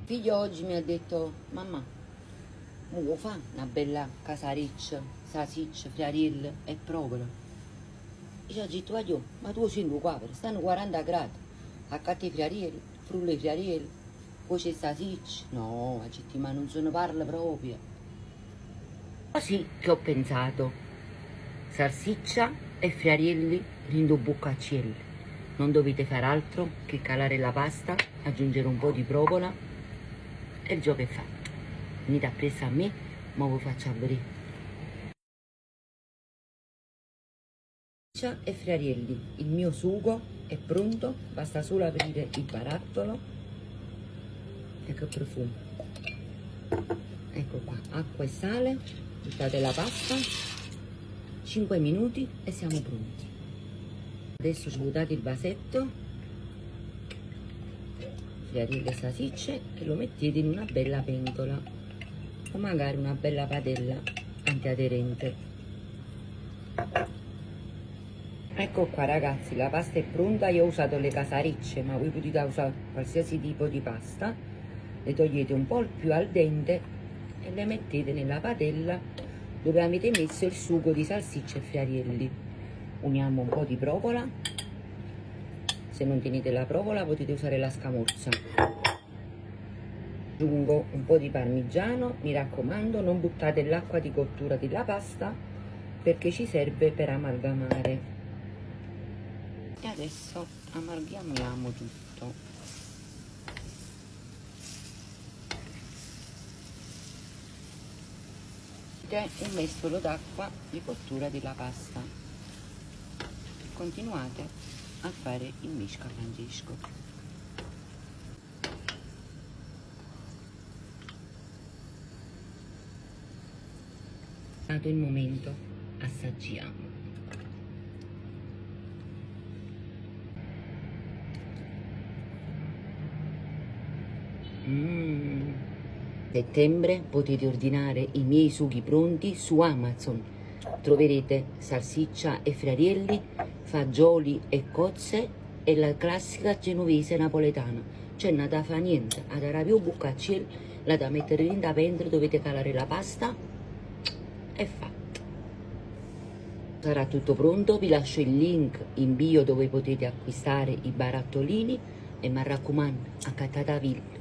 Figlio oggi mi ha detto, mamma, mo fa una bella casariccia, salsiccia, friarielle e provola. E ci ho detto, io, ma tu sei qua, stanno 40 gradi, accatti i friarielli, frulle i friarielli, poi c'è salsiccia. No, ha detto, ma non se ne parla proprio. Così che ho pensato, salsiccia e friarielli rindo boccaccielli. Non dovete fare altro che calare la pasta, aggiungere un po' di provola e il gioco è fatto. Venite appresso a me, ma vi faccio vedere. E friarielli, il mio sugo è pronto, basta solo aprire il barattolo. E che profumo. Ecco qua, acqua e sale, buttate la pasta, 5 minuti e siamo pronti. Adesso svuotate il vasetto, friarielle e salsicce e lo mettete in una bella pentola o magari una bella padella antiaderente. Ecco qua ragazzi, la pasta è pronta. Io ho usato le casaricce, ma voi potete usare qualsiasi tipo di pasta. Le togliete un po' più al dente e le mettete nella padella dove avete messo il sugo di salsicce e friarielli. Uniamo un po' di provola, se non tenete la provola potete usare la scamorza. Aggiungo un po' di parmigiano, mi raccomando non buttate l'acqua di cottura della pasta perché ci serve per amalgamare. E adesso amalgamiamo tutto. Un mestolo d'acqua di cottura della pasta. Continuate a fare il misca Francesco. È stato il momento, assaggiamo. Settembre potete ordinare i miei sughi pronti su Amazon. Troverete salsiccia e friarielli, fagioli e cozze e la classica genovese napoletana. C'è non da fa niente, ad arabio buccacciel, la da mettere in da pentola, dovete calare la pasta e fatto. Sarà tutto pronto, vi lascio il link in bio dove potete acquistare i barattolini e mi raccomando, accattatevi